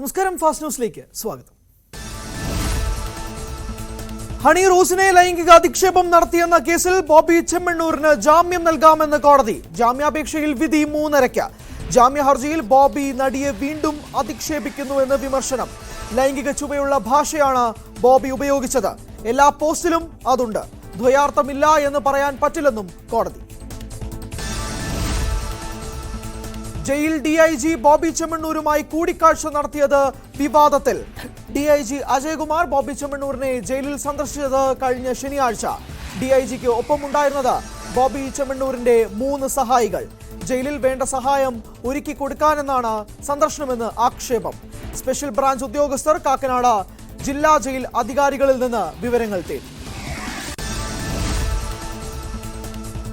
നമസ്കാരം, ഫാസ്റ്റ് ന്യൂസിലേക്ക് സ്വാഗതം. ഹണി റോസിനെ ലൈംഗിക അധിക്ഷേപം നടത്തിയെന്ന കേസിൽ ബോബി ചെമ്മണ്ണൂരിന് ജാമ്യം നൽകാമെന്ന് കോടതി. ജാമ്യാപേക്ഷയിൽ വിധി 3:30. ജാമ്യ ഹർജിയിൽ ബോബി നടിയെ വീണ്ടും അധിക്ഷേപിക്കുന്നുവെന്ന് വിമർശനം. ലൈംഗിക ചുവയുള്ള ഭാഷയാണ് ബോബി ഉപയോഗിച്ചത്. എല്ലാ പോസ്റ്റിലും അതുണ്ട്. ദ്വയാർത്ഥമില്ല എന്ന് പറയാൻ പറ്റില്ലെന്നും കോടതി. ജയിൽ ഡിഐജി ബോബി ചെമ്മണ്ണൂരുമായി കൂടിക്കാഴ്ച നടത്തിയത് വിവാദത്തിൽ. ഡിഐജി അജയ്കുമാർ ബോബി ചെമ്മണ്ണൂരിനെ ജയിലിൽ സന്ദർശിച്ചത് കഴിഞ്ഞ ശനിയാഴ്ച. ഡിഐജിക്ക് ഒപ്പമുണ്ടായിരുന്നത് ബോബി ചെമ്മണ്ണൂരിന്റെ 3 സഹായികൾ. ജയിലിൽ വേണ്ട സഹായം ഒരുക്കി കൊടുക്കാനെന്നാണ് സന്ദർശനമെന്ന് ആക്ഷേപം. സ്പെഷ്യൽ ബ്രാഞ്ച് ഉദ്യോഗസ്ഥർ കാക്കനാട് ജില്ലാ ജയിൽ അധികാരികളിൽ നിന്ന് വിവരങ്ങൾ തേടി.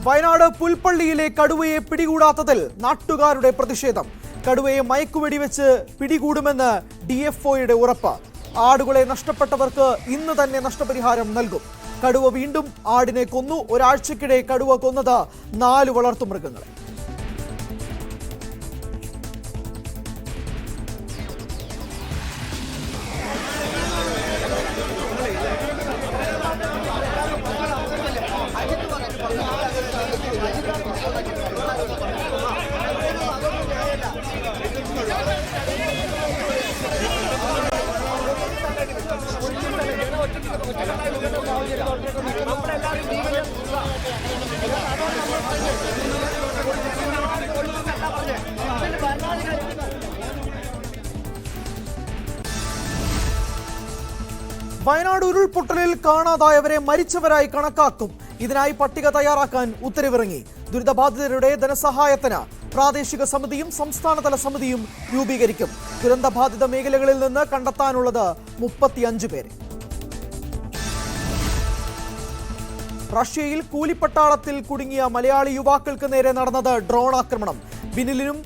വയനാട് പുൽപ്പള്ളിയിലെ കടുവയെ പിടികൂടാത്തതിൽ നാട്ടുകാരുടെ പ്രതിഷേധം. കടുവയെ മയക്കുവെടിവെച്ച് പിടികൂടുമെന്ന് ഡിഎഫ്ഒയുടെ ഉറപ്പ്. ആടുകളെ നഷ്ടപ്പെട്ടവർക്ക് ഇന്ന് തന്നെ നഷ്ടപരിഹാരം നൽകും. കടുവ വീണ്ടും ആടിനെ കൊന്നു. ഒരാഴ്ചക്കിടെ കടുവ കൊന്നത് 4 വളർത്തുമൃഗങ്ങളെ. വയനാട് ഉരുൾപൊട്ടലിൽ കാണാതായവരെ മരിച്ചവരായി കണക്കാക്കും. ഇതിനായി പട്ടിക തയ്യാറാക്കാൻ ഉത്തരവിറങ്ങി. ദുരിതബാധിതരുടെ ധനസഹായത്തിന് പ്രാദേശിക സമിതിയും സംസ്ഥാനതല സമിതിയും രൂപീകരിക്കും. ദുരന്തബാധിത മേഖലകളിൽ നിന്ന് കണ്ടെത്താനുള്ളത് 35 പേരെ. റഷ്യയിൽ കൂലിപ്പട്ടാളത്തിൽ കുടുങ്ങിയ മലയാളി യുവാക്കൾക്ക് നേരെ നടന്നത് ഡ്രോൺ ആക്രമണം. ബിനിലും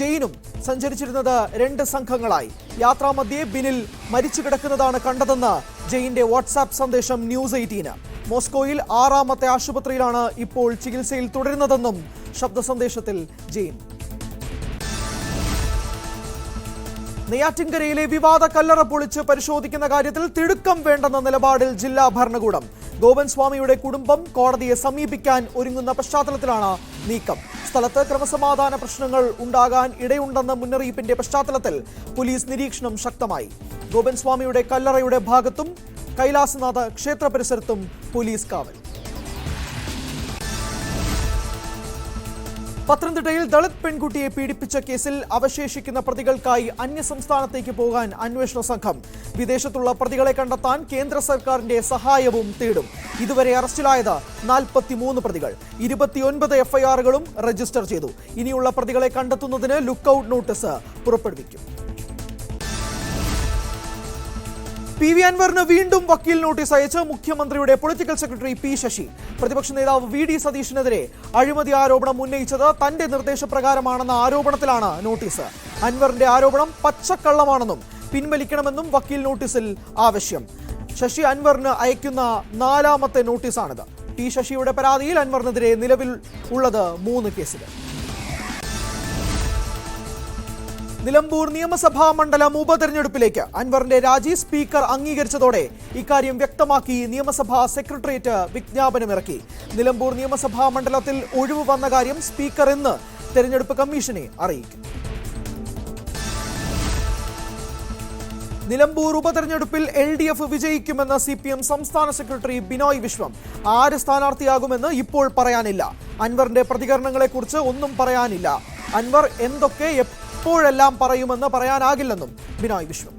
ജെയിനും സഞ്ചരിച്ചിരുന്നത് 2 സംഘങ്ങളായി. യാത്രാമധ്യേ ബിനിൽ മരിച്ചു കിടക്കുന്നതാണ് കണ്ടതെന്ന് ജെയിന്റെ വാട്സാപ്പ് സന്ദേശം ന്യൂസ് 18. മോസ്കോയിൽ 6ാമത്തെ ആശുപത്രിയിലാണ് ഇപ്പോൾ ചികിത്സയിൽ തുടരുന്നതെന്നും ശബ്ദ സന്ദേശത്തിൽ ജെയിൻ. നെയ്യാറ്റിൻകരയിലെ വിവാദ കല്ലറ പൊളിച്ച് പരിശോധിക്കുന്ന കാര്യത്തിൽ തിടുക്കം വേണ്ടെന്ന നിലപാടിൽ ജില്ലാ ഭരണകൂടം. ഗോപൻ സ്വാമിയുടെ കുടുംബം കോടതിയെ സമീപിക്കാൻ ഒരുങ്ങുന്ന പശ്ചാത്തലത്തിലാണ് നീക്കം. സ്ഥലത്ത് ക്രമസമാധാന പ്രശ്നങ്ങൾ ഉണ്ടാകാൻ ഇടയുണ്ടെന്ന മുന്നറിയിപ്പിന്റെ പശ്ചാത്തലത്തിൽ പോലീസ് നിരീക്ഷണം ശക്തമായി. ഗോപൻ സ്വാമിയുടെ കല്ലറയുടെ ഭാഗത്തും കൈലാസനാഥ ക്ഷേത്ര പരിസരത്തും പോലീസ് കാവൽ. പത്തനംതിട്ടയിൽ ദളിത് പെൺകുട്ടിയെ പീഡിപ്പിച്ച കേസിൽ അവശേഷിക്കുന്ന പ്രതികൾക്കായി അന്യസംസ്ഥാനത്തേക്ക് പോകാൻ അന്വേഷണ സംഘം. വിദേശത്തുള്ള പ്രതികളെ കണ്ടെത്താൻ കേന്ദ്ര സർക്കാരിന്റെ സഹായവും തേടും. ഇതുവരെ അറസ്റ്റിലായത് 43 പ്രതികൾ. 29 എഫ്ഐആറുകളും രജിസ്റ്റർ ചെയ്തു. ഇനിയുള്ള പ്രതികളെ കണ്ടെത്തുന്നതിന് ലുക്കൌട്ട് നോട്ടീസ് പുറപ്പെടുവിക്കും. പി വി അൻവറിന് വീണ്ടും വക്കീൽ നോട്ടീസ് അയച്ച് മുഖ്യമന്ത്രിയുടെ പൊളിറ്റിക്കൽ സെക്രട്ടറി പി ശശി. പ്രതിപക്ഷ നേതാവ് വി ഡി സതീഷിനെതിരെ അഴിമതി ആരോപണം ഉന്നയിച്ചത് തന്റെ നിർദ്ദേശപ്രകാരമാണെന്ന ആരോപണത്തിലാണ് നോട്ടീസ്. അൻവറിന്റെ ആരോപണം പച്ചക്കള്ളമാണെന്നും പിൻവലിക്കണമെന്നും വക്കീൽ നോട്ടീസിൽ ആവശ്യം. ശശി അൻവറിന് അയക്കുന്ന 4ാമത്തെ നോട്ടീസാണിത്. പി ശശിയുടെ പരാതിയിൽ അൻവറിനെതിരെ നിലവിൽ ഉള്ളത് 3 കേസുകൾ. നിലമ്പൂർ നിയമസഭാ മണ്ഡലം ഉപതെരഞ്ഞെടുപ്പിലേക്ക് അൻവറിന്റെ രാജി സ്പീക്കർ അംഗീകരിച്ചതോടെ ഇക്കാര്യം വ്യക്തമാക്കി നിയമസഭാ സെക്രട്ടേറിയറ്റ് വിജ്ഞാപനമിറക്കി. നിലമ്പൂർ നിയമസഭാ മണ്ഡലത്തിൽ ഒഴിവ് വന്ന കാര്യം സ്പീക്കർ ഇന്ന് തെരഞ്ഞെടുപ്പ് കമ്മീഷനെ അറിയിക്കും. നിലമ്പൂർ ഉപതെരഞ്ഞെടുപ്പിൽ LDF വിജയിക്കുമെന്ന് CPM സംസ്ഥാന സെക്രട്ടറി ബിനോയ് വിശ്വം. ആര് സ്ഥാനാർത്ഥിയാകുമെന്ന് ഇപ്പോൾ പറയാനില്ല. അൻവറിന്റെ പ്രതികരണങ്ങളെക്കുറിച്ച് ഒന്നും പറയാനില്ല. അൻവർ എന്തൊക്കെ എപ്പോഴെല്ലാം പറയുമെന്ന് പറയാനാകില്ലെന്നും ബിനോയ് വിശ്വം.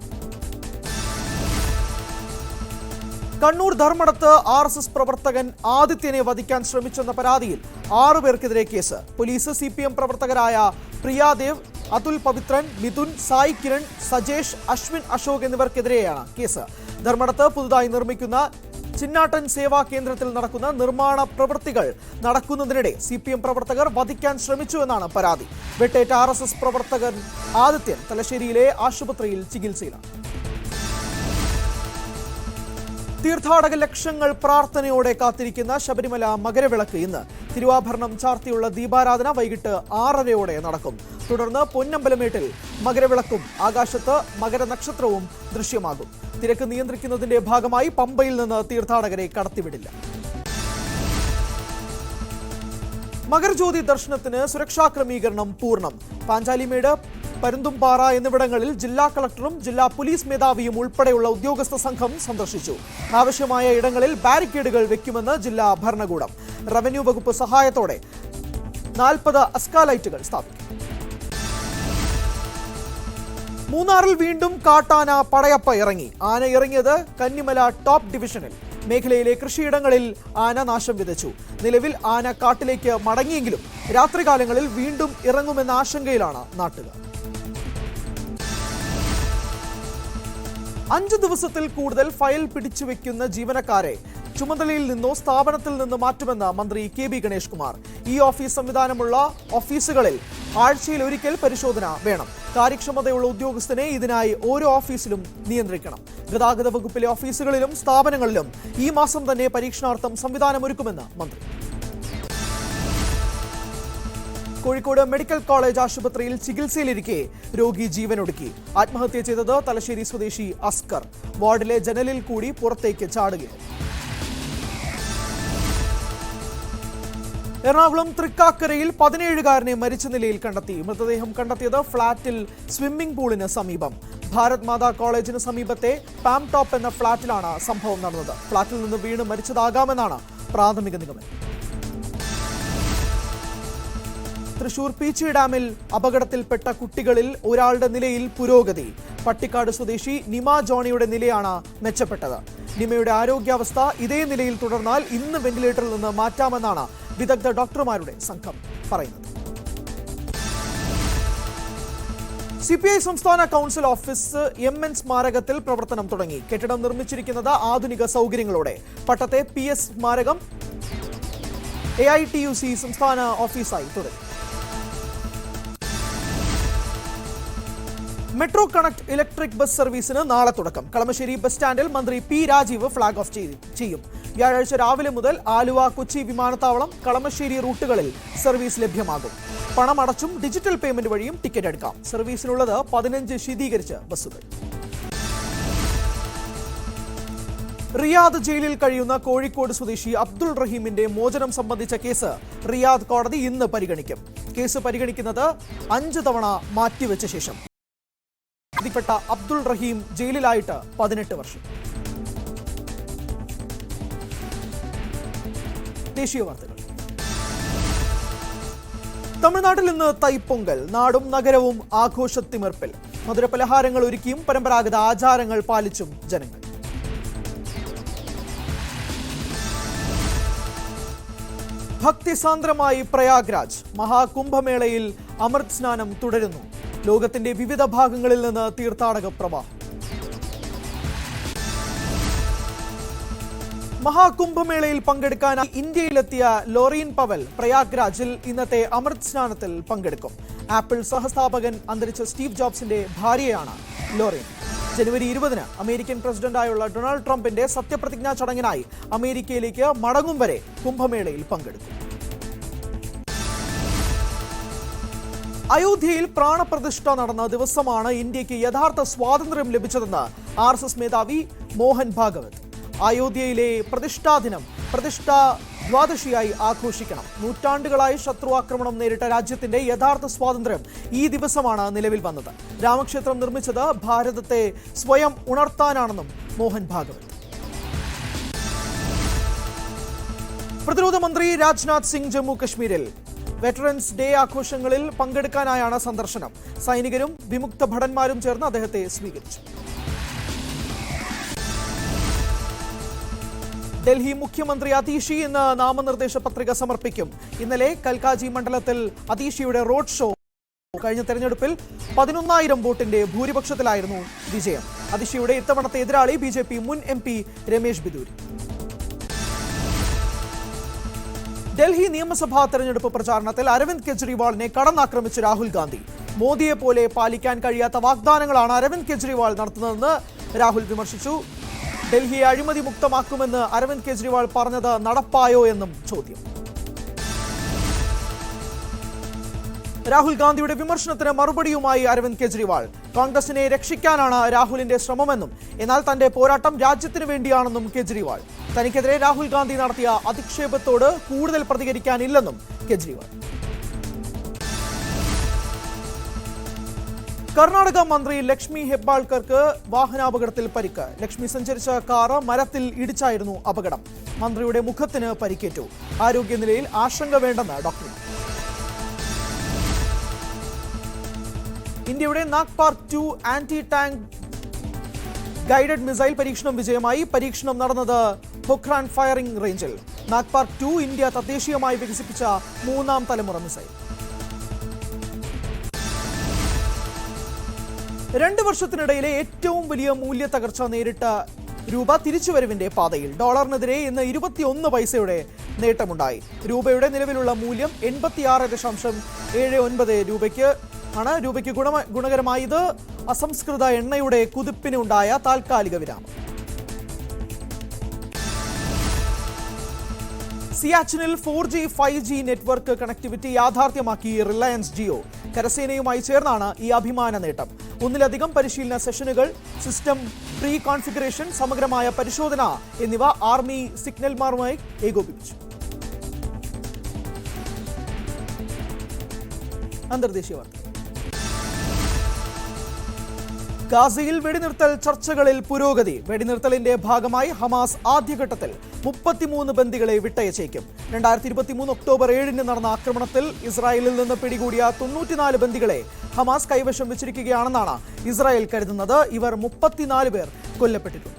കണ്ണൂർ ധർമ്മടത്ത് RSS പ്രവർത്തകൻ ആദിത്യനെ വധിക്കാൻ ശ്രമിച്ചെന്ന പരാതിയിൽ 6 പേർക്കെതിരെ കേസ്. പോലീസ് CPM പ്രവർത്തകരായ പ്രിയാദേവ്, അതുൽ പവിത്രൻ, മിഥുൻ, സായി കിരൺ, സജേഷ്, അശ്വിൻ അശോക് എന്നിവർക്കെതിരെയാണ് കേസ്. ധർമ്മടത്ത് പുതുതായി നിർമ്മിക്കുന്ന ചിന്നാട്ടൻ സേവാ കേന്ദ്രത്തിൽ നടക്കുന്ന നിർമ്മാണ പ്രവൃത്തികൾ നടക്കുന്നതിനിടെ CPM പ്രവർത്തകർ വധിക്കാൻ ശ്രമിച്ചുവെന്നാണ് പരാതി. വെട്ടേറ്റ RSS പ്രവർത്തകൻ ആദിത്യൻ തലശ്ശേരിയിലെ ആശുപത്രിയിൽ ചികിത്സയിലാണ്. തീർത്ഥാടക ലക്ഷങ്ങൾ പ്രാർത്ഥനയോടെ കാത്തിരിക്കുന്ന ശബരിമല മകരവിളക്ക് ഇന്ന്. തിരുവാഭരണം ചാർത്തിയുള്ള ദീപാരാധന വൈകിട്ട് 6:30 നടക്കും. തുടർന്ന് പൊന്നമ്പലമേട്ടിൽ മകരവിളക്കും ആകാശത്ത് മകരനക്ഷത്രവും ദൃശ്യമാകും. തിരക്ക് നിയന്ത്രിക്കുന്നതിന്റെ ഭാഗമായി പമ്പയിൽ നിന്ന് തീർത്ഥാടകരെ കടത്തിവിടില്ല. മകരജ്യോതി ദർശനത്തിന് സുരക്ഷാ ക്രമീകരണം പൂർണ്ണം. പാഞ്ചാലിമേട്, പരുന്തുംപാറ എന്നിവിടങ്ങളിൽ ജില്ലാ കളക്ടറും ജില്ലാ പോലീസ് മേധാവിയും ഉൾപ്പെടെയുള്ള ഉദ്യോഗസ്ഥ സംഘം സന്ദർശിച്ചു. ആവശ്യമായ ഇടങ്ങളിൽ ബാരിക്കേഡുകൾ വെക്കുമെന്ന് ജില്ലാ ഭരണകൂടം. റവന്യൂ വകുപ്പ് സഹായത്തോടെ 40 അസ്കാലൈറ്റുകൾ സ്ഥാപിക്കും. മൂന്നാറിൽ വീണ്ടും കാട്ടാന പടയപ്പ ഇറങ്ങി. ആന ഇറങ്ങിയത് കന്നിമല ടോപ്പ് ഡിവിഷനിൽ. മേഖലയിലെ കൃഷിയിടങ്ങളിൽ ആന നാശം വിതച്ചു. നിലവിൽ ആന കാട്ടിലേക്ക് മടങ്ങിയെങ്കിലും രാത്രികാലങ്ങളിൽ വീണ്ടും ഇറങ്ങുമെന്ന ആശങ്കയിലാണ് നാട്ടുകാർ. 5 ദിവസത്തിൽ കൂടുതൽ ഫയൽ പിടിച്ചുവെക്കുന്ന ജീവനക്കാരെ ചുമതലയിൽ നിന്നോ സ്ഥാപനത്തിൽ നിന്ന് മാറ്റുമെന്ന് മന്ത്രി കെ.ബി. ഗണേഷ് കുമാർ. ഈ ഓഫീസ് സംവിധാനമുള്ള ഓഫീസുകളിൽ ആഴ്ചയിൽ ഒരിക്കൽ പരിശോധന വേണം. കാര്യക്ഷമതയുള്ള ഉദ്യോഗസ്ഥനെ ഇതിനായി ഓരോ ഓഫീസിലും നിയന്ത്രിക്കണം. ഗതാഗത വകുപ്പിലെ ഓഫീസുകളിലും സ്ഥാപനങ്ങളിലും ഈ മാസം തന്നെ പരീക്ഷണാർത്ഥം സംവിധാനമൊരുക്കുമെന്ന് മന്ത്രി. കോഴിക്കോട് മെഡിക്കൽ കോളേജ് ആശുപത്രിയിൽ ചികിത്സയിലിരിക്കെ രോഗി ജീവനൊടുക്കി. ആത്മഹത്യ ചെയ്തത് തലശ്ശേരി സ്വദേശി അസ്കർ. വാർഡിലെ ജനലിൽ കൂടി പുറത്തേക്ക് ചാടുകയായിരുന്നു. എറണാകുളം തൃക്കാക്കരയിൽ 17-കാരനെ മരിച്ച നിലയിൽ കണ്ടെത്തി. മൃതദേഹം കണ്ടെത്തിയത് ഫ്ളാറ്റിൽ സ്വിമ്മിംഗ് പൂളിന് സമീപം. ഭാരത് മാതാ കോളേജിന് സമീപത്തെ പാം ടോപ്പ് എന്ന ഫ്ളാറ്റിലാണ് സംഭവം നടന്നത്. ഫ്ളാറ്റിൽ നിന്ന് വീണ് മരിച്ചതാകാമെന്നാണ് പ്രാഥമിക നിഗമനം. തൃശൂർ പീച്ചി ഡാമിൽ അപകടത്തിൽപ്പെട്ട കുട്ടികളിൽ ഒരാളുടെ നിലയിൽ പുരോഗതി. പട്ടിക്കാട് സ്വദേശി നിമ ജോണിയുടെ നിലയാണ് മെച്ചപ്പെട്ടത്. നിമയുടെ ആരോഗ്യാവസ്ഥ ഇതേ നിലയിൽ തുടർന്നാൽ ഇന്ന് വെന്റിലേറ്ററിൽ നിന്ന് മാറ്റാമെന്നാണ് വിദഗ്ധ ഡോക്ടർമാരുടെ സംഘം പറയുന്നത്. CPI സംസ്ഥാന കൗൺസിൽ ഓഫീസ് MN സ്മാരകത്തിൽ പ്രവർത്തനം തുടങ്ങി. കെട്ടിടം നിർമ്മിച്ചിരിക്കുന്നത് ആധുനിക സൗകര്യങ്ങളോടെ. പട്ടത്തെ PS സ്മാരകം AITUC സംസ്ഥാന ഓഫീസായി തുടങ്ങി. മെട്രോ കണക്ട് ഇലക്ട്രിക് ബസ് സർവീസിന് നാളെ തുടക്കം. കളമശ്ശേരി ബസ് സ്റ്റാൻഡിൽ മന്ത്രി P. രാജീവ് ഫ്ളാഗ് ഓഫ് ചെയ്യും. വ്യാഴാഴ്ച രാവിലെ മുതൽ ആലുവ, കൊച്ചി വിമാനത്താവളം, കളമശ്ശേരി റൂട്ടുകളിൽ സർവീസ് ലഭ്യമാകും. പണമടച്ചും ഡിജിറ്റൽ പേയ്മെന്റ് വഴിയും ടിക്കറ്റ് എടുക്കാം. സർവീസിനുള്ളത് 15 ശീതീകരിച്ച ബസ്സുകൾ. റിയാദ് ജയിലിൽ കഴിയുന്ന കോഴിക്കോട് സ്വദേശി അബ്ദുൾ റഹീമിന്റെ മോചനം സംബന്ധിച്ച കേസ് റിയാദ് കോടതി ഇന്ന് പരിഗണിക്കും. കേസ് പരിഗണിക്കുന്നത് 5 തവണ മാറ്റിവെച്ച ശേഷം. പ്പെട്ട അബ്ദുൾ റഹീം ജയിലിലായിട്ട് 18 വർഷം. ദേശീയ വാർത്തകൾ. തമിഴ്നാട്ടിൽ ഇന്ന് തൈപ്പൊങ്കൽ. നാടും നഗരവും ആഘോഷത്തിമിർപ്പിൽ. മധുരപലഹാരങ്ങൾ ഒരുക്കിയും പരമ്പരാഗത ആചാരങ്ങൾ പാലിച്ചും ജനങ്ങൾ. ഭക്തിസാന്ദ്രമായി പ്രയാഗ്രാജ്. മഹാകുംഭമേളയിൽ അമൃത് സ്നാനം തുടരുന്നു. ലോകത്തിന്റെ വിവിധ ഭാഗങ്ങളിൽ നിന്ന് തീർത്ഥാടക പ്രവാഹം. മഹാകുംഭമേളയിൽ പങ്കെടുക്കാനായി ഇന്ത്യയിലെത്തിയ ലോറീൻ പവൽ പ്രയാഗ്രാജിൽ ഇന്നത്തെ അമൃത് സ്നാനത്തിൽ പങ്കെടുക്കും. ആപ്പിൾ സഹസ്ഥാപകൻ അന്തരിച്ച സ്റ്റീവ് ജോബ്സിന്റെ ഭാര്യയാണ് ലോറീൻ. ജനുവരി 20-ന് അമേരിക്കൻ പ്രസിഡന്റായുള്ള ഡൊണാൾഡ് ട്രംപിന്റെ സത്യപ്രതിജ്ഞാ ചടങ്ങിനായി അമേരിക്കയിലേക്ക് മടങ്ങും വരെ കുംഭമേളയിൽ പങ്കെടുക്കും. അയോധ്യയിൽ പ്രാണപ്രതിഷ്ഠ നടന്ന ദിവസമാണ് ഇന്ത്യക്ക് യഥാർത്ഥ സ്വാതന്ത്ര്യം ലഭിച്ചതെന്ന് RSS മേധാവി മോഹൻ ഭാഗവത്. അയോധ്യയിലെ പ്രതിഷ്ഠാദിനം പ്രതിഷ്ഠാ ദ്വാദശിയായി ആഘോഷിക്കണം. നൂറ്റാണ്ടുകളായി ശത്രു ആക്രമണം നേരിട്ട രാജ്യത്തിന്റെ യഥാർത്ഥ സ്വാതന്ത്ര്യം ഈ ദിവസമാണ് നിലവിൽ വന്നത്. രാമക്ഷേത്രം നിർമ്മിച്ചത് ഭാരതത്തെ സ്വയം ഉണർത്താനാണെന്നും മോഹൻ ഭാഗവത്. പ്രതിരോധ മന്ത്രി രാജ്നാഥ് സിംഗ് ജമ്മു കശ്മീരിൽ വെറ്ററൻസ് ഡേ ആഘോഷങ്ങളിൽ പങ്കെടുക്കാനായാണ് സന്ദർശനം. സൈനികരും വിമുക്ത ഭടന്മാരും ചേർന്ന് അദ്ദേഹത്തെ സ്വീകരിച്ചു. ഡൽഹി മുഖ്യമന്ത്രി അതീഷി ഇന്ന് നാമനിർദ്ദേശ പത്രിക സമർപ്പിക്കും. ഇന്നലെ കൽക്കാജി മണ്ഡലത്തിൽ അതീഷിയുടെ റോഡ് ഷോ. കഴിഞ്ഞ തെരഞ്ഞെടുപ്പിൽ 11,000 വോട്ടിന്റെ ഭൂരിപക്ഷത്തിലായിരുന്നു വിജയം. അതീഷിയുടെ ഇത്തവണത്തെ എതിരാളി BJP മുൻ MP രമേശ് ബിദൂരി. ഡൽഹി നിയമസഭാ തെരഞ്ഞെടുപ്പ് പ്രചാരണത്തിൽ അരവിന്ദ് കെജ്രിവാളിനെ കടന്നാക്രമിച്ച് രാഹുൽ ഗാന്ധി. മോദിയെ പോലെ പാലിക്കാൻ കഴിയാത്ത വാഗ്ദാനങ്ങളാണ് അരവിന്ദ് കെജ്രിവാൾ നടത്തുന്നതെന്ന് രാഹുൽ വിമർശിച്ചു. ഡൽഹിയെ അഴിമതി മുക്തമാക്കുമെന്ന് അരവിന്ദ് കെജ്രിവാൾ പറഞ്ഞത് നടപ്പായോ എന്നും ചോദ്യം. രാഹുൽ ഗാന്ധിയുടെ വിമർശനത്തിന് മറുപടിയുമായി അരവിന്ദ് കെജ്രിവാൾ. കോൺഗ്രസിനെ രക്ഷിക്കാനാണ് രാഹുലിന്റെ ശ്രമമെന്നും എന്നാൽ തന്റെ പോരാട്ടം രാജ്യത്തിനു വേണ്ടിയാണെന്നും കെജ്രിവാൾ. തനിക്കെതിരെ രാഹുൽ ഗാന്ധി നടത്തിയ അധിക്ഷേപത്തോട് കൂടുതൽ പ്രതികരിക്കാനില്ലെന്നും കെജ്രിവാൾ. കർണാടക മന്ത്രി ലക്ഷ്മി ഹെബ്ബാൾക്കർക്ക് വാഹനാപകടത്തിൽ പരിക്ക്. ലക്ഷ്മി സഞ്ചരിച്ച കാറ് മരത്തിൽ ഇടിച്ചായിരുന്നു അപകടം. മന്ത്രിയുടെ മുഖത്തിന് പരിക്കേറ്റു. ആരോഗ്യനിലയിൽ ആശങ്ക വേണ്ടെന്ന് ഡോക്ടർ. ഇന്ത്യയുടെ നാഗ്പാർക്ക് 2 ആന്റി ടാങ്ക് ഗൈഡഡ് മിസൈൽ പരീക്ഷണം വിജയമായി. പരീക്ഷണം നടന്നത് പൊഖ്രാൻ ഫയറിംഗ് റേഞ്ചിൽ. നാഗ്പാർക്ക് 2 ഇന്ത്യ തദ്ദേശീയമായി വികസിപ്പിച്ച 3ാം തലമുറ മിസൈൽ. 2 വർഷത്തിനിടയിലെ ഏറ്റവും വലിയ മൂല്യ തകർച്ച നേരിട്ട രൂപ തിരിച്ചുവരവിന്റെ പാതയിൽ. ഡോളറിനെതിരെ ഇന്ന് 21 പൈസയുടെ നേട്ടമുണ്ടായി. രൂപയുടെ നിലവിലുള്ള മൂല്യം 86.79 രൂപയ്ക്ക് ആണ്. രൂപയ്ക്ക് ഗുണകരമായത് അസംസ്കൃത എണ്ണയുടെ കുതിപ്പിനുണ്ടായ താൽക്കാലിക വിരാമം. സിയാച്ചിനിൽ 4G 5G നെറ്റ്വർക്ക് കണക്ടിവിറ്റി യാഥാർത്ഥ്യമാക്കി റിലയൻസ് ജിയോ. കരസേനയുമായി ചേർന്നാണ് ഈ അഭിമാന നേട്ടം. ഒന്നിലധികം പരിശീലന സെഷനുകൾ, സിസ്റ്റം പ്രീ കോൺഫിഗറേഷൻ, സമഗ്രമായ പരിശോധന എന്നിവ ആർമി സിഗ്നൽമാരുമായി ഏകോപിപ്പിച്ചു. അന്തർദേശീയ വാർത്ത. ഗാസയിൽ വെടിനിർത്തൽ ചർച്ചകളിൽ പുരോഗതി. വെടിനിർത്തലിന്റെ ഭാഗമായി ഹമാസ് ആദ്യഘട്ടത്തിൽ 33 ബന്ദികളെ വിട്ടയച്ചേക്കും. 2023 ഒക്ടോബർ 7 നടന്ന ആക്രമണത്തിൽ ഇസ്രായേലിൽ നിന്ന് പിടികൂടിയ 94 ബന്ദികളെ ഹമാസ് കൈവശം വെച്ചിരിക്കുകയാണെന്നാണ് ഇസ്രായേൽ കരുതുന്നത്. ഇവർ 34 പേർ കൊല്ലപ്പെട്ടിട്ടുണ്ട്.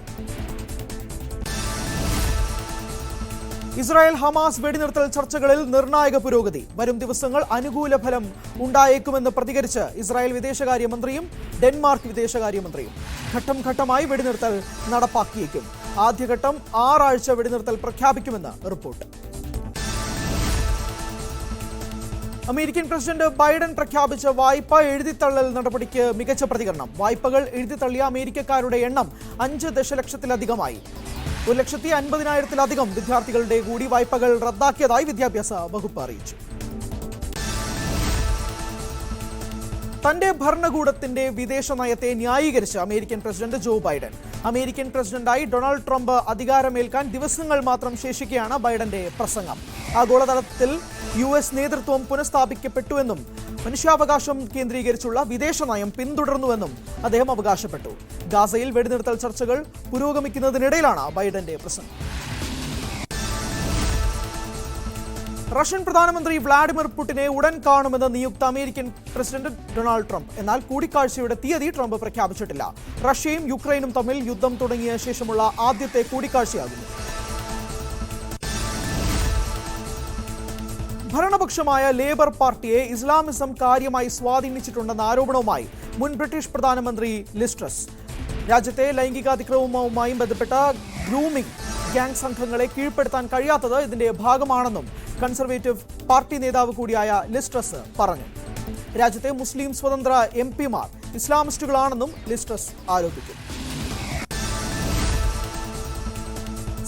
ഇസ്രായേൽ ഹമാസ് വെടിനിർത്തൽ ചർച്ചകളിൽ നിർണായക പുരോഗതി. വരും ദിവസങ്ങൾ അനുകൂല ഫലം ഉണ്ടായേക്കുമെന്ന് പ്രതികരിച്ച് ഇസ്രായേൽ വിദേശകാര്യമന്ത്രിയും ഡെൻമാർക്ക് വിദേശകാര്യമന്ത്രിയും. ഘട്ടം ഘട്ടമായി വെടിനിർത്തൽ നടപ്പാക്കിയേക്കും. ആദ്യഘട്ടം 6 ആഴ്ച വെടിനിർത്തൽ പ്രഖ്യാപിക്കുമെന്ന് റിപ്പോർട്ട്. അമേരിക്കൻ പ്രസിഡന്റ് ബൈഡൻ പ്രഖ്യാപിച്ച വായ്പ എഴുതിത്തള്ളൽ നടപടിക്ക് മികച്ച പ്രതികരണം. വായ്പകൾ എഴുതിത്തള്ളിയ അമേരിക്കക്കാരുടെ എണ്ണം 5 ദശലക്ഷത്തിലധികമായി. 1,50,000-ത്തിലധികം വിദ്യാർത്ഥികളുടെ കൂടി വായ്പകൾ റദ്ദാക്കിയതായി വിദ്യാഭ്യാസ വകുപ്പ് അറിയിച്ചു. തന്റെ ഭരണകൂടത്തിന്റെ വിദേശ നയത്തെ ന്യായീകരിച്ച് American president Joe Biden. American പ്രസിഡന്റായി ഡൊണാൾഡ് ട്രംപ് അധികാരമേൽക്കാൻ ദിവസങ്ങൾ മാത്രം ശേഷിക്കെയാണ് ബൈഡന്റെ പ്രസംഗം. ആഗോളതലത്തിൽ US നേതൃത്വം പുനഃസ്ഥാപിക്കപ്പെട്ടുവെന്നും മനുഷ്യാവകാശം കേന്ദ്രീകരിച്ചുള്ള വിദേശ നയം പിന്തുടർന്നുവെന്നും അദ്ദേഹം അവകാശപ്പെട്ടു. ഗാസയിൽ വെടിനിർത്തൽ ചർച്ചകൾ പുരോഗമിക്കുന്നതിനിടയിലാണ് ബൈഡന്റെ പ്രസംഗം. റഷ്യൻ പ്രധാനമന്ത്രി വ്ളാഡിമിർ പുടിനെ ഉടൻ കാണുമെന്ന് നിയുക്ത അമേരിക്കൻ പ്രസിഡന്റ് ഡൊണാൾഡ് ട്രംപ്. എന്നാൽ കൂടിക്കാഴ്ചയുടെ തീയതി ട്രംപ് പ്രഖ്യാപിച്ചിട്ടില്ല. റഷ്യയും യുക്രൈനും തമ്മിൽ യുദ്ധം തുടങ്ങിയ ശേഷമുള്ള ആദ്യത്തെ കൂടിക്കാഴ്ചയാകുന്നു. ഭരണപക്ഷമായ ലേബർ പാർട്ടിയെ ഇസ്ലാമിസം കാര്യമായി സ്വാധീനിച്ചിട്ടുണ്ടെന്ന ആരോപണവുമായി മുൻ ബ്രിട്ടീഷ് പ്രധാനമന്ത്രി ലിസ് ട്രസ്. രാജ്യത്തെ ലൈംഗികാതിക്രമവുമായി ബന്ധപ്പെട്ട ഗ്രൂമിംഗ് ഗ്യാങ് സംഘങ്ങളെ കീഴ്പ്പെടുത്താൻ കഴിയാത്തത് ഇതിന്റെ ഭാഗമാണെന്നും കൺസർവേറ്റീവ് പാർട്ടി നേതാവ് കൂടിയായ ലിസ് ട്രസ് പറഞ്ഞു. രാജ്യത്തെ മുസ്ലിം സ്വതന്ത്ര MPമാർ ഇസ്ലാമിസ്റ്റുകളാണെന്നും ലിസ് ട്രസ് ആരോപിച്ചു.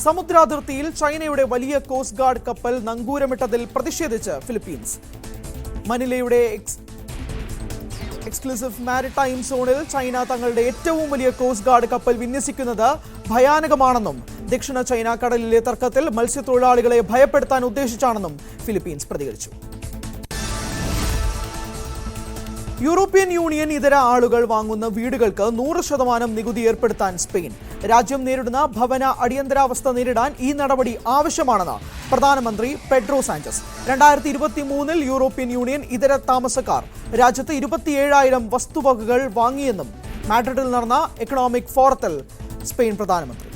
സമുദ്രാതിർത്തിയിൽ ചൈനയുടെ വലിയ കോസ്റ്റ് ഗാർഡ് കപ്പൽ നങ്കൂരമിട്ടതിൽ പ്രതിഷേധിച്ച് ഫിലിപ്പീൻസ്. മനിലയുടെ എക്സ്ക്ലൂസീവ് മാരിടൈം സോണിൽ ചൈന തങ്ങളുടെ ഏറ്റവും വലിയ കോസ്റ്റ് ഗാർഡ് കപ്പൽ വിന്യസിക്കുന്നത് ഭയാനകമാണെന്നും ദക്ഷിണ ചൈന കടലിലെ തർക്കത്തിൽ മത്സ്യത്തൊഴിലാളികളെ ഭയപ്പെടുത്താൻ ഉദ്ദേശിച്ചാണെന്നും ഫിലിപ്പീൻസ് പ്രതികരിച്ചു. യൂറോപ്യൻ യൂണിയൻ ഇതര ആളുകൾ വാങ്ങുന്ന വീടുകൾക്ക് 100% നികുതി ഏർപ്പെടുത്താൻ സ്പെയിൻ. രാജ്യം നേരിടുന്ന ഭവന അടിയന്തരാവസ്ഥ നേരിടാൻ ഈ നടപടി ആവശ്യമാണെന്ന് പ്രധാനമന്ത്രി പെഡ്രോ സാഞ്ചസ്. 2023 യൂറോപ്യൻ യൂണിയൻ ഇതര താമസക്കാർ രാജ്യത്ത് 27,000 വസ്തുവകകൾ വാങ്ങിയെന്നും മാഡ്രിഡിൽ നടന്ന എക്കണോമിക് ഫോറത്തിൽ സ്പെയിൻ പ്രധാനമന്ത്രി.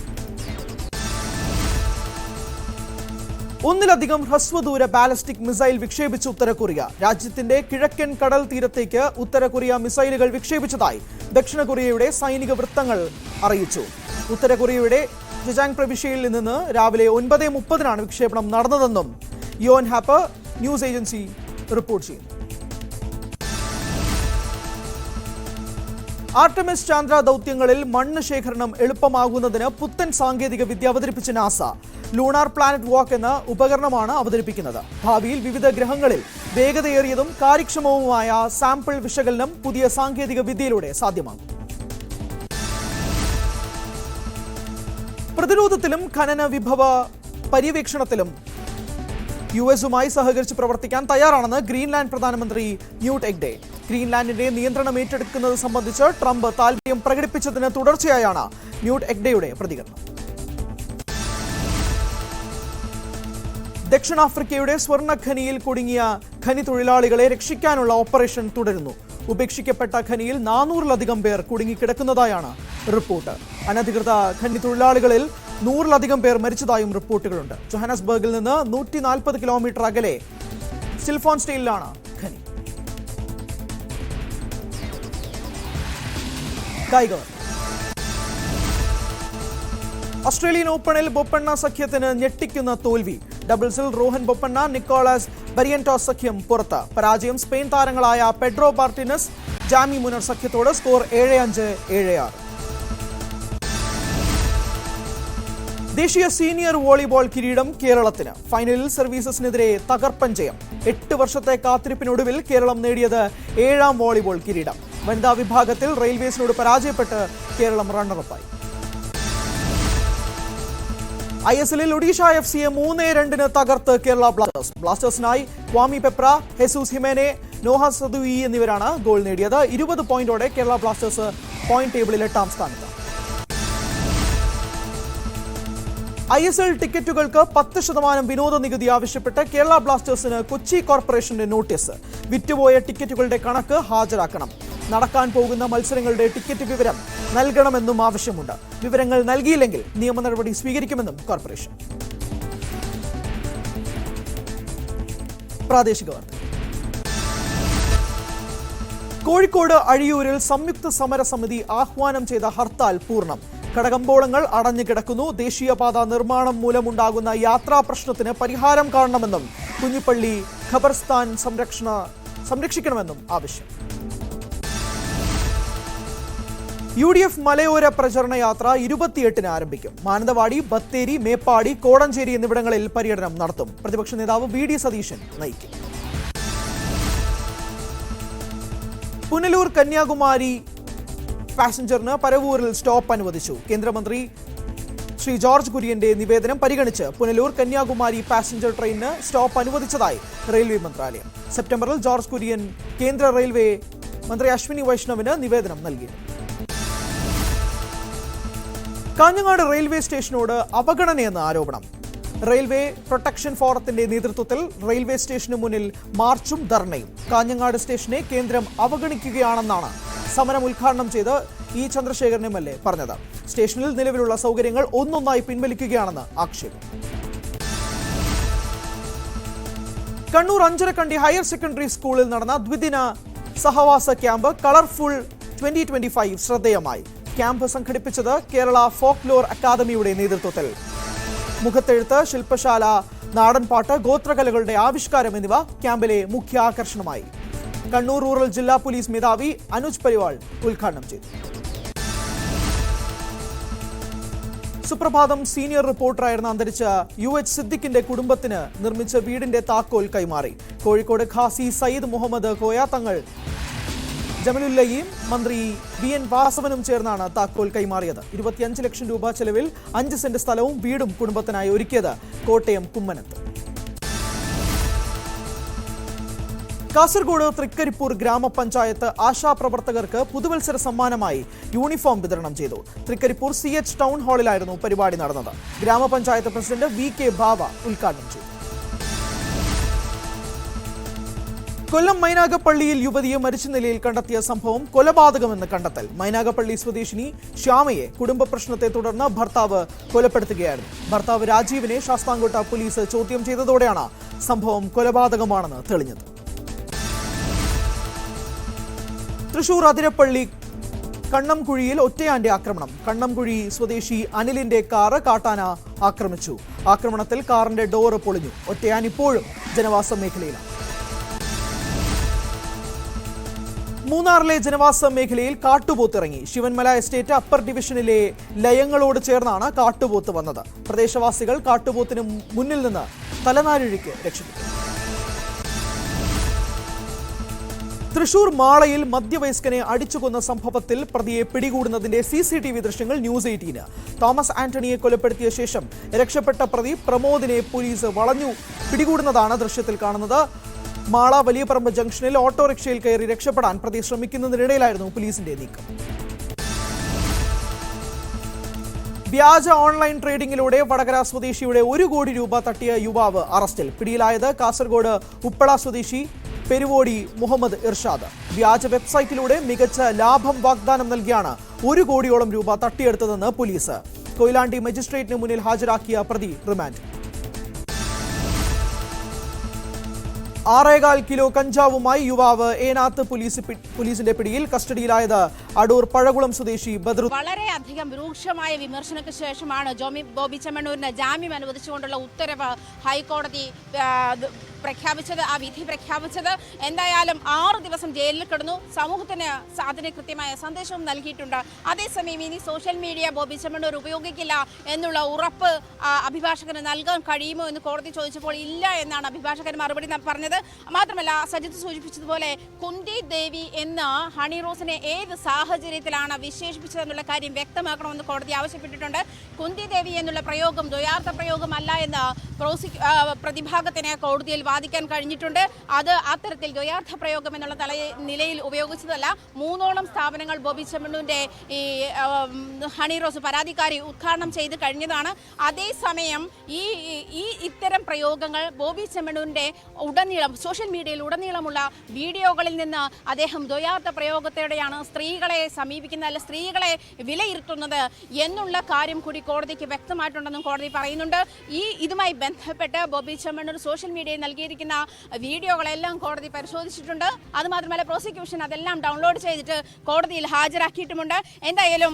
ഒന്നിലധികം ഹ്രസ്വദൂര ബാലിസ്റ്റിക് മിസൈൽ വിക്ഷേപിച്ച് ഉത്തര കൊറിയ. രാജ്യത്തിന്റെ കിഴക്കൻ കടൽ തീരത്തേക്ക് ഉത്തര കൊറിയ മിസൈലുകൾ വിക്ഷേപിച്ചതായി ദക്ഷിണ കൊറിയയുടെ സൈനിക വൃത്തങ്ങൾ അറിയിച്ചു. ഉത്തര കൊറിയയുടെ ജജാങ് പ്രവിശ്യയിൽ നിന്ന് രാവിലെ 9:30 വിക്ഷേപണം നടന്നതെന്നും യോൻഹാപ്പ് ന്യൂസ് ഏജൻസി റിപ്പോർട്ട് ചെയ്യുന്നു. ആർടെമിസ് ചാന്ദ്ര ദൗത്യങ്ങളിൽ മണ്ണ് ശേഖരണം എളുപ്പമാകുന്നതിന് പുത്തൻ സാങ്കേതിക വിദ്യ അവതരിപ്പിച്ച നാസ ലൂണാർ പ്ലാനറ്റ് വാക്ക് എന്ന ഉപകരണമാണ് അവതരിപ്പിക്കുന്നത്. ഭാവിയിൽ വിവിധ ഗ്രഹങ്ങളിൽ വേഗതയേറിയതും കാര്യക്ഷമവുമായ സാമ്പിൾ വിശകലനം പുതിയ സാങ്കേതിക വിദ്യയിലൂടെ സാധ്യമാകും. പ്രതിരോധത്തിലും ഖനന വിഭവ പര്യവേക്ഷണത്തിലും യുഎസുമായി സഹകരിച്ച് പ്രവർത്തിക്കാൻ തയ്യാറാണെന്ന് ഗ്രീൻലാൻഡ് പ്രധാനമന്ത്രി ന്യൂട്ട് എഗ്ഡെ. ഗ്രീൻലാൻഡിന്റെ നിയന്ത്രണം ഏറ്റെടുക്കുന്നത് സംബന്ധിച്ച് ട്രംപ് താൽപര്യം പ്രകടിപ്പിച്ചതിന് തുടർച്ചയായാണ് ന്യൂട്ട് എഗ്ഡെയുടെ പ്രതികരണം. ദക്ഷിണാഫ്രിക്കയുടെ സ്വർണ്ണ ഖനിയിൽ കുടുങ്ങിയ ഖനി തൊഴിലാളികളെ രക്ഷിക്കാനുള്ള ഓപ്പറേഷൻ തുടരുന്നു. ഉപേക്ഷിക്കപ്പെട്ട ഖനിയിൽ 400-ലധികം പേർ കുടുങ്ങിക്കിടക്കുന്നതായാണ് റിപ്പോർട്ട്. അനധികൃത ഖനി തൊഴിലാളികളിൽ 100-ലധികം പേർ മരിച്ചതായും റിപ്പോർട്ടുകളുണ്ട്. ജോഹന്നാസ്ബർഗിൽ നിന്ന് 140 കിലോമീറ്റർ അകലെ സ്റ്റിൽഫോൺസ്റ്റെയിലാണ് ഖനി. കായികം. ഓസ്ട്രേലിയൻ ഓപ്പണിൽ ബൊപ്പണ്ണ സഖ്യത്തിന് ഞെട്ടിക്കുന്ന തോൽവി. ഡബിൾസിൽ റോഹൻ ബൊപ്പണ്ണ, നിക്കോളാസ് ബരിയന്റോസ് സഖ്യം പുറത്ത്. പരാജയം സ്പെയിൻ താരങ്ങളായ പെഡ്രോ മാർട്ടിനസ്, ജാമി മുനർ സഖ്യത്തോട്. സ്കോർ 7-5, 7-6. ദേശീയ സീനിയർ വോളിബോൾ കിരീടം കേരളത്തിന്. ഫൈനലിൽ സർവീസസിനെതിരെ തകർപ്പൻ ജയം. 8 വർഷത്തെ കാത്തിരിപ്പിനൊടുവിൽ കേരളം നേടിയത് 7ാം വോളിബോൾ കിരീടം. വനിതാ വിഭാഗത്തിൽ റെയിൽവേസിനോട് പരാജയപ്പെട്ട് കേരളം റണ്ണറപ്പായി. ISLൽ ഒഡീഷ FCയെ 3-2 തകർത്ത് കേരള ബ്ലാസ്റ്റേഴ്സ്. ബ്ലാസ്റ്റേഴ്സിനായി ക്വാമി പെപ്ര, ഹെസൂസ് ഹിമേനെ, നോഹ സദുയി എന്നിവരാണ് ഗോൾ നേടിയത്. 20 പോയിന്റോടെ കേരള ബ്ലാസ്റ്റേഴ്സ് പോയിന്റ് ടേബിളിൽ 8ാം സ്ഥാനത്ത്. ISL ടിക്കറ്റുകൾക്ക് 10% വിനോദ നികുതി ആവശ്യപ്പെട്ട് കേരള ബ്ലാസ്റ്റേഴ്സിന് കൊച്ചി കോർപ്പറേഷന്റെ നോട്ടീസ്. വിറ്റുപോയ ടിക്കറ്റുകളുടെ കണക്ക് ഹാജരാക്കണം. നടക്കാൻ പോകുന്ന മത്സരങ്ങളുടെ ടിക്കറ്റ് വിവരം നൽകണമെന്നും ആവശ്യമുണ്ട്. വിവരങ്ങൾ നൽകിയില്ലെങ്കിൽ നിയമ നടപടി സ്വീകരിക്കുമെന്നും കോർപ്പറേഷൻ. പ്രാദേശിക വാർത്ത. കോഴിക്കോട് അഴിയൂരിൽ സംയുക്ത സമരസമിതി ആഹ്വാനം ചെയ്ത ഹർത്താൽ പൂർണ്ണം. കടകമ്പോളങ്ങൾ അടഞ്ഞുകിടക്കുന്നു. ദേശീയപാത നിർമ്മാണം മൂലമുണ്ടാകുന്ന യാത്രാ പ്രശ്നത്തിന് പരിഹാരം കാണണമെന്നും കുഞ്ഞിപ്പള്ളി ഖബർസ്ഥാൻ സംരക്ഷിക്കണമെന്നും ആവശ്യം. UDF മലയോര പ്രചരണ യാത്ര 28-ന് ആരംഭിക്കും. മാനന്തവാടി, ബത്തേരി, മേപ്പാടി, കോടഞ്ചേരി എന്നിവിടങ്ങളിൽ പര്യടനം നടത്തും. പ്രതിപക്ഷ നേതാവ് VD സതീശൻ നയിക്കും. പുനലൂർ കന്യാകുമാരി പാസഞ്ചറിന് പരവൂരിൽ സ്റ്റോപ്പ് അനുവദിച്ചു. കേന്ദ്രമന്ത്രി ശ്രീ ജോർജ് കുര്യന്റെ നിവേദനം പരിഗണിച്ച് പുനലൂർ കന്യാകുമാരി പാസഞ്ചർ ട്രെയിനിന് സ്റ്റോപ്പ് അനുവദിച്ചതായി റെയിൽവേ മന്ത്രാലയം. സെപ്റ്റംബറിൽ ജോർജ് കുര്യൻ കേന്ദ്ര റെയിൽവേ മന്ത്രി അശ്വിനി വൈഷ്ണവിന് നിവേദനം നൽകി. കാഞ്ഞങ്ങാട് റെയിൽവേ സ്റ്റേഷനോട് അവഗണനയെന്ന ആരോപണം. റെയിൽവേ പ്രൊട്ടക്ഷൻ ഫോറത്തിന്റെ നേതൃത്വത്തിൽ റെയിൽവേ സ്റ്റേഷന് മുന്നിൽ മാർച്ചും ധർണയും. കാഞ്ഞങ്ങാട് സ്റ്റേഷനെ കേന്ദ്രം അവഗണിക്കുകയാണെന്നാണ് സമരം ഉദ്ഘാടനം ചെയ്ത് E. ചന്ദ്രശേഖരൻ MLA പറഞ്ഞത്. സ്റ്റേഷനിൽ നിലവിലുള്ള സൗകര്യങ്ങൾ ഒന്നൊന്നായി പിൻവലിക്കുകയാണെന്ന് ആക്ഷേപം. കണ്ണൂർ അഞ്ചരക്കണ്ടി ഹയർ സെക്കൻഡറി സ്കൂളിൽ നടന്ന ദ്വിദിന സഹവാസ ക്യാമ്പ് കളർഫുൾ 2025 ശ്രദ്ധേയമായി. ക്യാമ്പ് സംഘടിപ്പിച്ചത് കേരള ഫോക്ലോർ അക്കാദമിയുടെ നേതൃത്വത്തിൽ. മുഖത്തെഴുത്ത്, ശില്പശാല, നാടൻപാട്ട്, ഗോത്രകലകളുടെ ആവിഷ്കാരം എന്നിവ ക്യാമ്പിലെ മുഖ്യ ആകർഷണമായി. കണ്ണൂർ റൂറൽ ജില്ലാ പോലീസ് മേധാവി അനുജ് പരിവാൾ ഉദ്ഘാടനം ചെയ്തു. സുപ്രഭാതം സീനിയർ റിപ്പോർട്ടറായിരുന്ന അന്തരിച്ച UH സിദ്ദിഖിന്റെ കുടുംബത്തിന് നിർമ്മിച്ച വീടിന്റെ താക്കോൽ കൈമാറി. കോഴിക്കോട് ഖാസി സയ്യിദ് മുഹമ്മദ് കോയാത്തങ്ങൾ ജമലുല്ലയും മന്ത്രി BN വാസവനും ചേർന്നാണ് താക്കോൽ കൈമാറിയത്. 25 ലക്ഷം രൂപ ചെലവിൽ 5 സെന്റ് സ്ഥലവും വീടും കുടുംബത്തിനായി ഒരുക്കിയത് കോട്ടയം കുമ്മനത്ത്. കാസർഗോഡ് തൃക്കരിപ്പൂർ ഗ്രാമപഞ്ചായത്ത് ആശാപ്രവർത്തകർക്ക് പുതുവത്സര സമ്മാനമായി യൂണിഫോം വിതരണം ചെയ്തു. തൃക്കരിപ്പൂർ CH ടൗൺ ഹാളിലായിരുന്നു പരിപാടി നടന്നത്. ഗ്രാമപഞ്ചായത്ത് പ്രസിഡന്റ് VK ബാവ ഉദ്ഘാടനം ചെയ്തു. കൊല്ലം മൈനാഗപ്പള്ളിയിൽ യുവതിയെ മരിച്ച നിലയിൽ കണ്ടെത്തിയ സംഭവം കൊലപാതകമെന്ന് കണ്ടെത്തൽ. മൈനാഗപ്പള്ളി സ്വദേശിനി ശ്യാമയെ കുടുംബ പ്രശ്നത്തെ തുടർന്ന് ഭർത്താവ് കൊലപ്പെടുത്തുകയായിരുന്നു. ഭർത്താവ് രാജീവിനെ ശാസ്താംകോട്ട പോലീസ് ചോദ്യം ചെയ്തതോടെയാണ് സംഭവം കൊലപാതകമാണെന്ന് തെളിഞ്ഞത്. തൃശൂർ അതിരപ്പള്ളി കണ്ണംകുഴിയിൽ ഒറ്റയാന്റെ ആക്രമണം. കണ്ണംകുഴി സ്വദേശി അനിലിന്റെ കാറ് കാട്ടാന ആക്രമിച്ചു. ആക്രമണത്തിൽ കാറിന്റെ ഡോറ് പൊളിഞ്ഞു. ഒറ്റയാൻ ഇപ്പോഴും ജനവാസ മേഖലയിലാണ്. മൂന്നാറിലെ ജനവാസ മേഖലയിൽ കാട്ടുപോത്തിറങ്ങി. ശിവൻമല എസ്റ്റേറ്റ് അപ്പർ ഡിവിഷനിലെ ലയങ്ങളോട് ചേർന്നാണ് കാട്ടുപോത്ത് വന്നത്. പ്രദേശവാസികൾ കാട്ടുപോത്തിന് മുന്നിൽ നിന്ന് തലനാരിഴയ്ക്ക് രക്ഷപ്പെട്ടു. തൃശൂർ മാളയിൽ മധ്യവയസ്കനെ അടിച്ചുകൊന്ന സംഭവത്തിൽ പ്രതിയെ പിടികൂടുന്നതിന്റെ CCTV ദൃശ്യങ്ങൾ ന്യൂസ് 18. തോമസ് ആന്റണിയെ കൊലപ്പെടുത്തിയ ശേഷം രക്ഷപ്പെട്ട പ്രതി പ്രമോദിനെ പോലീസ് വളഞ്ഞു പിടികൂടുന്നതാണ് ദൃശ്യത്തിൽ കാണുന്നത്. മാള വലിയപറമ്പ് ജംഗ്ഷനിൽ ഓട്ടോറിക്ഷയിൽ കയറി രക്ഷപ്പെടാൻ പ്രതി ശ്രമിക്കുന്നതിനിടയിലായിരുന്നു പോലീസിന്റെ നീക്കം. വ്യാജ ഓൺലൈൻ ട്രേഡിംഗിലൂടെ വടകര സ്വദേശിയുടെ 1 കോടി രൂപ തട്ടിയ യുവാവ് അറസ്റ്റിൽ. പിടിയിലായത് കാസർഗോഡ് ഉപ്പള സ്വദേശി പെരുവോടി മുഹമ്മദ് ഇർഷാദ്. വ്യാജ വെബ്സൈറ്റിലൂടെ മികച്ച ലാഭം വാഗ്ദാനം നൽകിയാണ് 1 കോടിയോളം രൂപ തട്ടിയെടുത്തതെന്ന് പോലീസ്. കൊയിലാണ്ടി മജിസ്ട്രേറ്റിന് മുന്നിൽ ഹാജരാക്കിയ പ്രതി റിമാൻഡ്. 6.25 കിലോ കഞ്ചാവുമായി യുവാവ് ഏനാത്ത് പോലീസിന്റെ പിടിയിൽ. കസ്റ്റഡിയിലായത് അടൂർ പഴകുളം സ്വദേശി ബദ്രു. വളരെയധികം രൂക്ഷമായ വിമർശനത്തിന് ശേഷമാണ് ബോബി ചെമ്മണ്ണൂരിന് ജാമ്യം അനുവദിച്ചുകൊണ്ടുള്ള ഉത്തരവ് ഹൈക്കോടതി പ്രഖ്യാപിച്ചത്, ആ വിധി പ്രഖ്യാപിച്ചത്. എന്തായാലും 6 ദിവസം ജയിലിൽ കിടന്നു. സമൂഹത്തിന് അതിന് കൃത്യമായ സന്ദേശവും നൽകിയിട്ടുണ്ട്. അതേസമയം ഇനി സോഷ്യൽ മീഡിയ ബോബി ചെമ്മണ്ണൂർ ഉപയോഗിക്കില്ല എന്നുള്ള ഉറപ്പ് അഭിഭാഷകന് നൽകാൻ കഴിയുമോ എന്ന് കോടതി ചോദിച്ചപ്പോൾ ഇല്ല എന്നാണ് അഭിഭാഷകൻ മറുപടി പറഞ്ഞത്. മാത്രമല്ല, സജിത്ത് സൂചിപ്പിച്ചതുപോലെ കുന്തി ദേവി എന്ന ഹണി റോസിനെ ഏത് സാഹചര്യത്തിലാണ് വിശേഷിപ്പിച്ചതെന്നുള്ള കാര്യം വ്യക്തമാക്കണമെന്ന് കോടതി ആവശ്യപ്പെട്ടിട്ടുണ്ട്. കുന്തി ദേവി എന്നുള്ള പ്രയോഗം ദ്വയാർത്ഥ പ്രയോഗമല്ല എന്ന് പ്രതിഭാഗത്തിന് കോടതിയിൽ വാദിക്കാൻ കഴിഞ്ഞിട്ടുണ്ട്. അത് അത്തരത്തിൽ ദ്വയാർത്ഥ പ്രയോഗം എന്നുള്ള നിലയിൽ ഉപയോഗിച്ചതല്ല. 3ഓളം സ്ഥാപനങ്ങൾ ബോബി ചെമ്മണ്ണൂരിന്റെ ഈ ഹണി റോസ് പരാതിക്കാരി ഉദ്ഘാടനം ചെയ്ത് കഴിഞ്ഞതാണ്. അതേസമയം ഇത്തരം പ്രയോഗങ്ങൾ ബോബി ചെമ്മണ്ണൂരിന്റെ ഉടനീളം സോഷ്യൽ മീഡിയയിൽ ഉടനീളമുള്ള വീഡിയോകളിൽ നിന്ന് അദ്ദേഹം ദ്വയാർത്ഥ പ്രയോഗത്തോടെയാണ് സ്ത്രീകളെ സമീപിക്കുന്നത്, അല്ല സ്ത്രീകളെ വിലയിരുത്തുന്നത് എന്നുള്ള കാര്യം കൂടി കോടതിക്ക് വ്യക്തമായിട്ടുണ്ടെന്നും കോടതി പറയുന്നുണ്ട്. ഇതുമായി ബന്ധപ്പെട്ട് ബോബി ചെമ്മണ്ണൂർ സോഷ്യൽ മീഡിയയിൽ നൽകിയിരിക്കുന്ന വീഡിയോകളെല്ലാം കോടതി പരിശോധിച്ചിട്ടുണ്ട്. അതുമാത്രമല്ല, പ്രോസിക്യൂഷൻ അതെല്ലാം ഡൗൺലോഡ് ചെയ്തിട്ട് കോടതിയിൽ ഹാജരാക്കിയിട്ടുമുണ്ട്. എന്തായാലും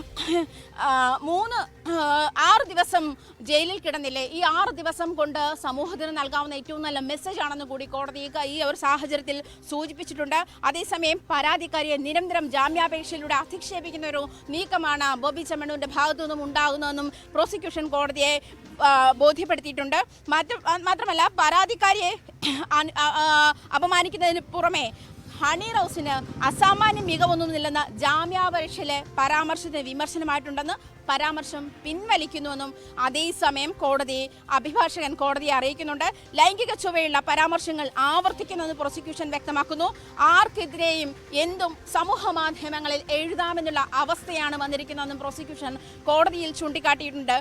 6 ദിവസം ജയിലിൽ കിടന്നില്ലേ, ഈ 6 ദിവസം കൊണ്ട് സമൂഹത്തിന് നൽകാവുന്ന ഏറ്റവും നല്ല മെസ്സേജ് ആണെന്ന് കൂടി കോടതി ഈ ഒരു സാഹചര്യത്തിൽ സൂചിപ്പിച്ചിട്ടുണ്ട്. അതേസമയം പരാതിക്കാരിയെ നിരന്തരം ജാമ്യാപേക്ഷയിലൂടെ അധിക്ഷേപിക്കുന്ന ഒരു നീക്കമാണ് ബോബി ചെമ്മണ്ണൂരിന്റെ ഭാഗത്തു നിന്നും ഉണ്ടാകുന്നതെന്നും പ്രോസിക്യൂഷൻ കോടതിയെ ബോധ്യപ്പെടുത്തിയിട്ടുണ്ട്. മാത്രമല്ല, പരാതിക്കാരിയെ അപമാനിക്കുന്നതിന് പുറമെ ഹണി റോസിന് അസാമാന്യ മികവൊന്നുമില്ലെന്ന് ജാമ്യാപേക്ഷയിലെ പരാമർശത്തിന് വിമർശനമായിട്ടുണ്ടെന്ന് പരാമർശം പിൻവലിക്കുന്നുവെന്നും അതേസമയം അഭിഭാഷകൻ കോടതിയെ അറിയിക്കുന്നുണ്ട്. ലൈംഗിക ചുവയുള്ള പരാമർശങ്ങൾ ആവർത്തിക്കുന്നുവെന്ന് പ്രോസിക്യൂഷൻ വ്യക്തമാക്കുന്നു. ആർക്കെതിരെയും എന്തും സമൂഹ മാധ്യമങ്ങളിൽ എഴുതാമെന്നുള്ള അവസ്ഥയാണ് വന്നിരിക്കുന്നതെന്നും പ്രോസിക്യൂഷൻ കോടതിയിൽ ചൂണ്ടിക്കാട്ടിയിട്ടുണ്ട്.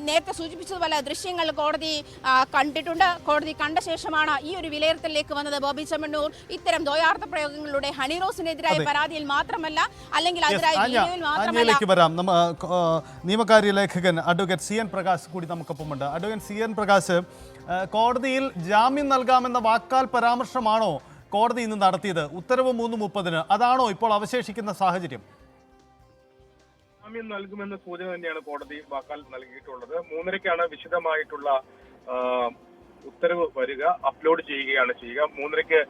നേരത്തെ സൂചിപ്പിച്ചതുപോലെ ദൃശ്യങ്ങൾ കോടതി കണ്ടിട്ടുണ്ട്. കോടതി കണ്ട ശേഷമാണ് ഈ ഒരു വിലയിരുത്തലിലേക്ക് വന്നത്. ബോബി ചെമ്മണ്ണൂർ ഇത്തരം ദ്വയാർത്ഥ പ്രയോഗങ്ങളിലൂടെ ഹണി റോസിനെതിരായ പരാതിയിൽ മാത്രമല്ല, അല്ലെങ്കിൽ അതിരായ വീഡിയോയിൽ മാത്രമല്ല. നിയമകാര്യ ലേഖകൻ അഡ്വക്കേറ്റ് CN പ്രകാശ് കൂടി നമുക്കൊപ്പമുണ്ട്. അഡ്വക്കേറ്റ് CN പ്രകാശ്, കോടതിയിൽ ജാമ്യം നൽകാമെന്ന വാക്കാൽ പരാമർശമാണോ കോടതി ഇന്ന് നടത്തിയത്? ഉത്തരവ് 3:30 അതാണോ ഇപ്പോൾ അവശേഷിക്കുന്ന സാഹചര്യം? ജാമ്യം നൽകുമെന്ന സൂചന തന്നെയാണ് കോടതി വാക്കാൽ നൽകിയിട്ടുള്ളത്. 3:30 വിശദമായിട്ടുള്ള ഉത്തരവ് വരിക. അപ്ലോഡ് ചെയ്യുകയാണ് ചെയ്യുക. 3:30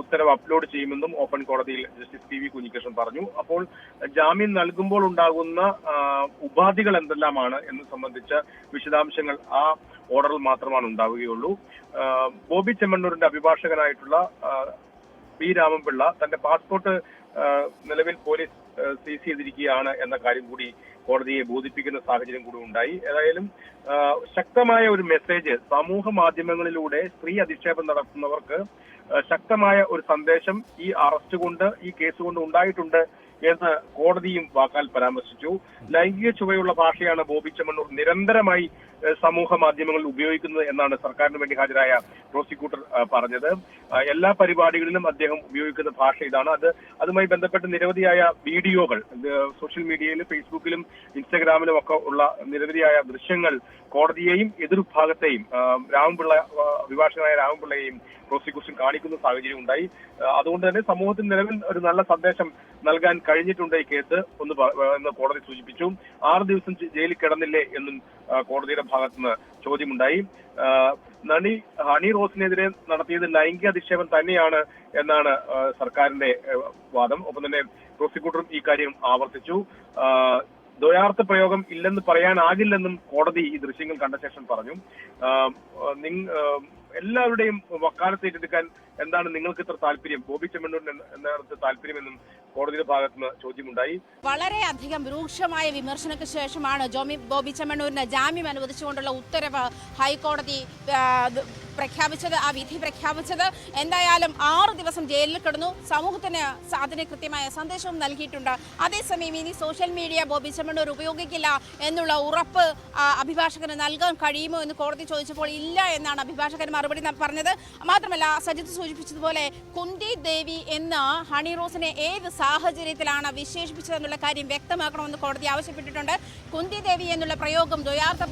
ഉത്തരവ് അപ്ലോഡ് ചെയ്യുമെന്നും ഓപ്പൺ കോടതിയിൽ ജസ്റ്റിസ് PV കുഞ്ഞികൃഷ്ണൻ പറഞ്ഞു. അപ്പോൾ ജാമ്യം നൽകുമ്പോൾ ഉണ്ടാകുന്ന ഉപാധികൾ എന്തെല്ലാമാണ് എന്ന് സംബന്ധിച്ച വിശദാംശങ്ങൾ ആ ഓർഡറിൽ മാത്രമാണ് ഉണ്ടാവുകയുള്ളൂ. ബോബി ചെമ്മണ്ണൂരിന്റെ അഭിഭാഷകനായിട്ടുള്ള P. രാമൻപിള്ള തന്റെ പാസ്പോർട്ട് നിലവിൽ പോലീസ് സീസ് ചെയ്തിരിക്കുകയാണ് എന്ന കാര്യം കൂടി കോടതിയെ ബോധിപ്പിക്കുന്ന സാഹചര്യം കൂടി ഉണ്ടായി. ഏതായാലും ശക്തമായ ഒരു മെസ്സേജ് സമൂഹ മാധ്യമങ്ങളിലൂടെ സ്ത്രീ അധിക്ഷേപം നടത്തുന്നവർക്ക് ശക്തമായ ഒരു സന്ദേശം ഈ അറസ്റ്റ് കൊണ്ട്, ഈ കേസ് കൊണ്ട് ഉണ്ടായിട്ടുണ്ട് എന്ന് കോടതിയും വാക്കാൽ പരാമർശിച്ചു. ലൈംഗിക ചുവയുള്ള ഭാഷയാണ് ബോബി ചെമ്മണ്ണൂർ നിരന്തരമായി സമൂഹ മാധ്യമങ്ങളിൽ ഉപയോഗിക്കുന്നത് എന്നാണ് സർക്കാരിന് വേണ്ടി ഹാജരായ പ്രോസിക്യൂട്ടർ പറഞ്ഞത്. എല്ലാ പരിപാടികളിലും അദ്ദേഹം ഉപയോഗിക്കുന്ന ഭാഷ ഇതാണ്. അതുമായി ബന്ധപ്പെട്ട് നിരവധിയായ വീഡിയോകൾ സോഷ്യൽ മീഡിയയിൽ, ഫേസ്ബുക്കിലും ഇൻസ്റ്റഗ്രാമിലും ഒക്കെ ഉള്ള നിരവധിയായ ദൃശ്യങ്ങൾ കോടതിയെയും എതിർഭാഗത്തെയും അഭിഭാഷകനായ രാമൻപിള്ളയെയും പ്രോസിക്യൂഷൻ കാണിക്കുന്ന സാഹചര്യം ഉണ്ടായി. അതുകൊണ്ട് തന്നെ സമൂഹത്തിന് നിലവിൽ ഒരു നല്ല സന്ദേശം നൽകാൻ കഴിഞ്ഞിട്ടുണ്ട് ഈ കേസ് എന്ന് കോടതി സൂചിപ്പിച്ചു. 6 ദിവസം ജയിലിൽ കിടന്നില്ലേ എന്നും കോടതിയുടെ ഭാഗത്തുനിന്ന് ചോദ്യമുണ്ടായി. ഹണി റോസിനെതിരെ നടത്തിയത് ലൈംഗിക അധിക്ഷേപം തന്നെയാണ് എന്നാണ് സർക്കാരിന്റെ വാദം. ഒപ്പം തന്നെ പ്രോസിക്യൂട്ടറും ഈ കാര്യം ആവർത്തിച്ചു. ദ്വയാർത്ഥ പ്രയോഗം ഇല്ലെന്ന് പറയാനാകില്ലെന്നും കോടതി ഈ ദൃശ്യങ്ങൾ കണ്ട ശേഷം പറഞ്ഞു. എല്ലാവരുടെയും വക്കാലത്ത് ഏറ്റെടുക്കാൻ എന്താണ് നിങ്ങൾക്ക് ഇത്ര താല്പര്യം, ബോബി ചെമ്മണ്ണൂരിന് എന്താണ് താല്പര്യമെന്നും കോടതിയുടെ ഭാഗത്ത് നിന്ന് ചോദ്യമുണ്ടായി. വളരെയധികം രൂക്ഷമായ വിമർശനത്തിന് ശേഷമാണ് ബോബി ചെമ്മണ്ണൂരിന് ജാമ്യം അനുവദിച്ചുകൊണ്ടുള്ള ഉത്തരവ് ഹൈക്കോടതി പ്രഖ്യാപിച്ചത്, ആ വിധി പ്രഖ്യാപിച്ചത്. എന്തായാലും 6 ദിവസം ജയിലിൽ കിടന്നു. സമൂഹത്തിന് അതിന് കൃത്യമായ സന്ദേശവും നൽകിയിട്ടുണ്ട്. അതേസമയം ഇനി സോഷ്യൽ മീഡിയ ബോബി ചെമ്മണ്ണൂർ ഉപയോഗിക്കില്ല എന്നുള്ള ഉറപ്പ് അഭിഭാഷകന് നൽകാൻ കഴിയുമോ എന്ന് കോടതി ചോദിച്ചപ്പോൾ ഇല്ല എന്നാണ് അഭിഭാഷകൻ മറുപടി പറഞ്ഞത്. മാത്രമല്ല, സജിത്ത് സൂചിപ്പിച്ചതുപോലെ കുന്തി ദേവി എന്ന ഹണി റോസിനെ ഏത് സാഹചര്യത്തിലാണ് വിശേഷിപ്പിച്ചതെന്നുള്ള കാര്യം വ്യക്തമാക്കണമെന്ന് കോടതി ആവശ്യപ്പെട്ടിട്ടുണ്ട്. കുന്തി ദേവി എന്നുള്ള പ്രയോഗം ദ്വയാർത്ഥ